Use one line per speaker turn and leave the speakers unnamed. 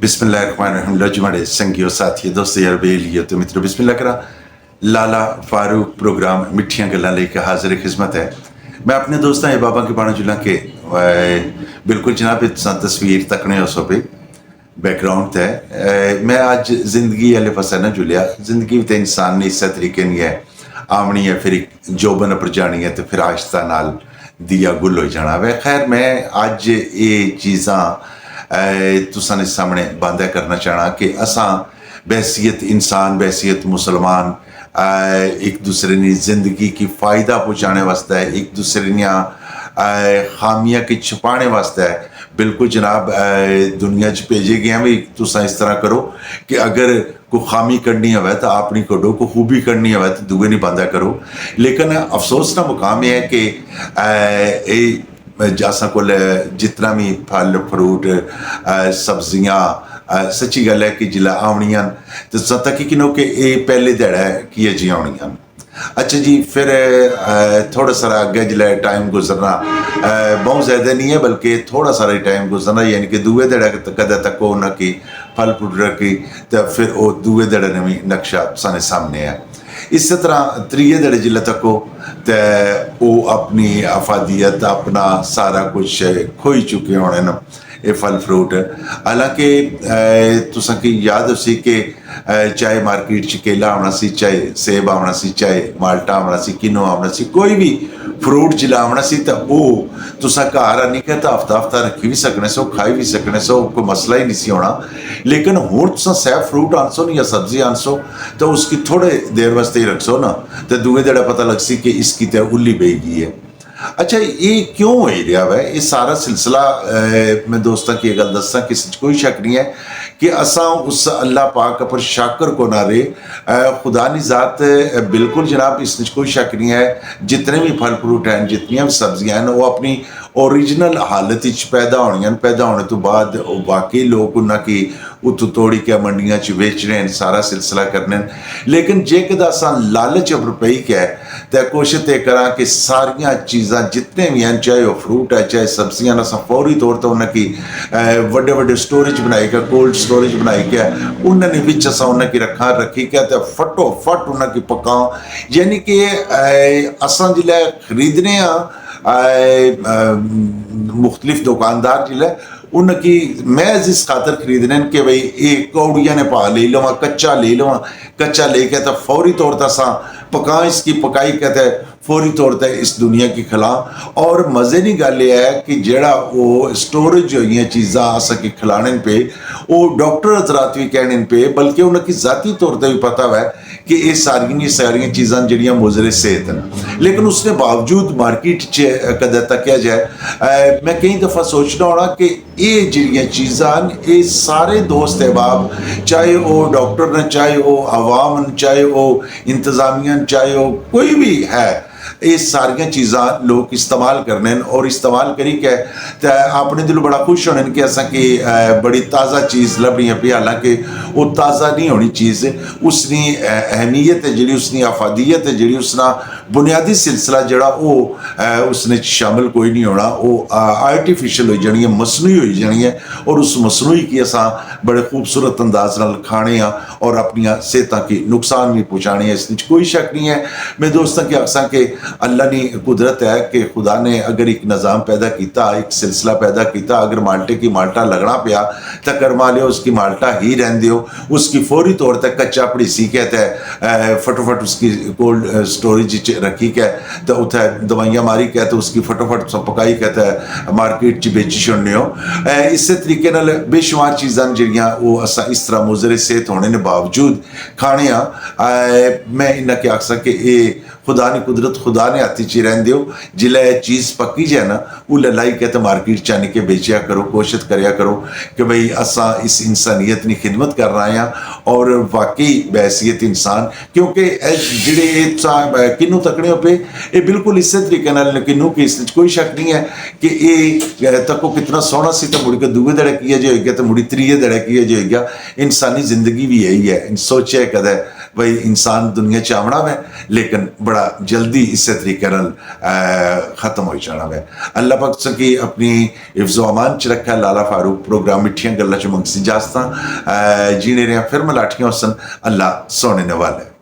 बिस्मिल्लाहिर्रहमानिर्रहीम। लजमड़े संगियो साथियों दोस्तों यार बेलियो तो मित्रों बिस्मिल्लाह करा। लाला फारूक प्रोग्राम मिठियां गल्लां लेके हाजिर खिदमत है। मैं अपने दोस्तों ये बाबा के बाणा जुला के बिल्कुल जनाब तस्वीर तकने हो पे बैकग्राउंड है। मैं आज जिंदगी वाले पासे ना जुलिया। जिंदगी तो इंसान ने इस तरीके नहीं है आमनी है फिर जोबन पर जानी है तो फिर आहिस्ता नाल दिया गुल हो जाना वे। खैर मैं अज ये चीज़ां तुसां दे सामने बांधा करना चाहना कि असां बहसीत इंसान बहसीत मुसलमान एक दूसरे की जिंदगी की फ़ायदा पहुँचाने वास्ते एक दूसरे खामियां की छुपाने वास्ते बिल्कुल जनाब दुनिया च भेजे गए भी तुसां इस तरह करो कि अगर कोई खामी कढ़नी हो तो अपनी कढ़ो, कोई खूबी कढ़नी हो तो दूए नहीं बांधा करो। लेकिन अफसोस का मुकाम यह है कि असां कोल जितना भी फल फ्रूट सब्जियां सच्ची गल है कि जिला आवनियां तो तक कि ये पहले दिहाड़ा कि जी आवनियां। अच्छा जी फिर थोड़ा सारा अगे जिला टाइम गुजरना बहुत ज़्यादा नहीं है बल्कि थोड़ा सारा टाइम गुजरना यानी कि दूए दिहाड़ा कदे तक हो ना कि फल फ्रूट रखी तो फिर वो दूए दिहाड़े ने भी नक्शा साने सामने है। इस तरह त्रीए दिहाड़े जिले तक हो तो अपनी अफादियत अपना सारा कुछ खोई चुके होने न ये फल फ्रूट। हालांकि तुसां की याद उसी कि चाहे मार्केट च केला आना सी, चाहे सेब आना सी, चाहे माल्टा आना सी, किनो आना सी, कोई भी फ्रूट जिला आना सी तो वो तुसां घर आनी के तो हफ्ता हफ्ता रखी भी सकने सो, खाई भी सकने सो, कोई मसला ही नहीं सी होना। लेकिन हुण तुसां सैफ फ्रूट आनसो या सब्जी आनसो तो उसकी थोड़े देर वास्ते ही रखसो ना तो दूए दिहाड़े पता लग सी कि इसकी तो उल्ली बह गई है। अच्छा ये क्यों हो रहा है ये सारा सिलसिला मैं दोस्तों की गल दसा कि कोई शक नहीं है कि असा उस अल्लाह पाक पर शाकर को ना रहे खुदा की ज़ात बिल्कुल जनाब इस कोई शक नहीं है। जितने भी फल फ्रूट हैं जितनी भी सब्जियां हैं वो अपनी ओरिजिनल हालत पैदा होनी पैदा होने तो बाद बाकी लोग उन्होंने उतों तोड़ी के मंडियां च बेच रहे हैं सारा सिलसिला करने। लेकिन जेकर असा लालच रुपई के तो कोशिश तो करा कि सारिया चीज़ां जितने भी हैं चाहे वह फ्रूट है चाहे सब्जियां असा फौरी तौर पर उन्होंने वड्डे वड्डे स्टोरेज बनाई के कोल्ड स्टोरेज बनाई के उन्होंने विच असा उन्होंने रखा रखी के तो फटो फट उन्होंने पकाओ। यानी कि असा जिले खरीदने मुख्तलिफ दुकानदार जिले उनकी महज इस खातर खरीदने कि भाई ये कौड़िया ने पा ले लवा कच्चा ले लवा कच्चा लेके तो फौरी तौर पर असा पका इसकी पकाई कहते हैं फौरी तौर पर इस दुनिया की खिला। और मज़े की गल यह है कि जड़ा वो स्टोरेज हुई चीज़ां असा की खिलाने पे वो डॉक्टर हजरात भी कहने पे बल्कि उनकी ज़ाती तौर पर भी पता है कि ये सारिया चीज़ां जड़ियाँ मुजरे सेहत हैं। लेकिन उसके बावजूद मार्केट च कदे तकिया जाए मैं कई दफ़ा सोचना होना कि ये जड़ियाँ चीज़ां ये सारे दोस्त अहबाब चाहे वो डॉक्टर ने चाहे वो अवाम चाहे वो इंतज़ामिया चाहे वो कोई भी है ये सारिया चीज़ां लोग इस्तेमाल करने और इस्तेमाल करी के अपने दिलों बड़ा खुश होने कि असा कि बड़ी ताज़ा चीज़ लभनी है। हालांकि वो ताज़ा नहीं होनी चीज़ उसकी अहमियत है जी उसकी अफादियत है जी उसका बुनियादी सिलसिला जड़ा वो उसने शामिल कोई नहीं होना वो आर्टिफिशियल हो जानी है मसनूई हो जानी है और उस मसनूई की असा बड़े खूबसूरत अंदाज नाल खाने और अपनी सेहत की नुकसान भी पहुँचाने इसमें कोई शक नहीं है। मैं दोस्तों की अक्सा के अल्लाह की कुदरत है कि खुदा ने अगर एक निज़ाम पैदा किया एक सिलसिला पैदा किया अगर माल्टे की माल्टा लगना पिया तो करवा लियो उसकी माल्टा ही रहने हो उसकी फौरी तौर पर कच्चा पड़ीसी कहते हैं फटोफट उसकी कोल्ड स्टोरेज रखी के तो उथे दवाइयाँ मारी के तो उसकी फटोफट पकाई कहते हैं मार्केट च बेची छोड़ने हो। इस तरीके नाल बेशुमार चीज़ां जड़ियाँ वो असा इस तरह मुजरे सेहत होने के बावजूद खाने मैं इन्हें क्या आख कि ये खुदा ने कुदरत खुदा ने हाथी च रहन दो जिले चीज़ पक्की जाए ना वो लाई के तो मार्केट च आने के बेचिया करो कोशिश करया करो कि भाई असा इस इंसानियत की खिदमत कर रहे हैं और वाकई बहसीत इंसान क्योंकि जिहड़े किनू तकने पे ये बिल्कुल इस तरीके नाल किनू कि इस कोई शक नहीं है कि ये तको कितना सोहना सी तो मुड़ के दूए दड़े की जो होगा तो मुड़ी त्रीए दड़े की जो होगा। इंसानी जिंदगी भी यही है सोचे कदे بھائی انسان دنیا چامڑا ہے لیکن بڑا جلدی اس سے طریقے نال ختم ہو جانا ہے. اللہ پاک سکی اپنی حفظ و امان چ رکھا. لالا فاروق پروگرام مٹھیاں گلاں چ منگسی جاستاں جینے رہے پھر ملاٹیاں حسن. اللہ سونے نوال ہے.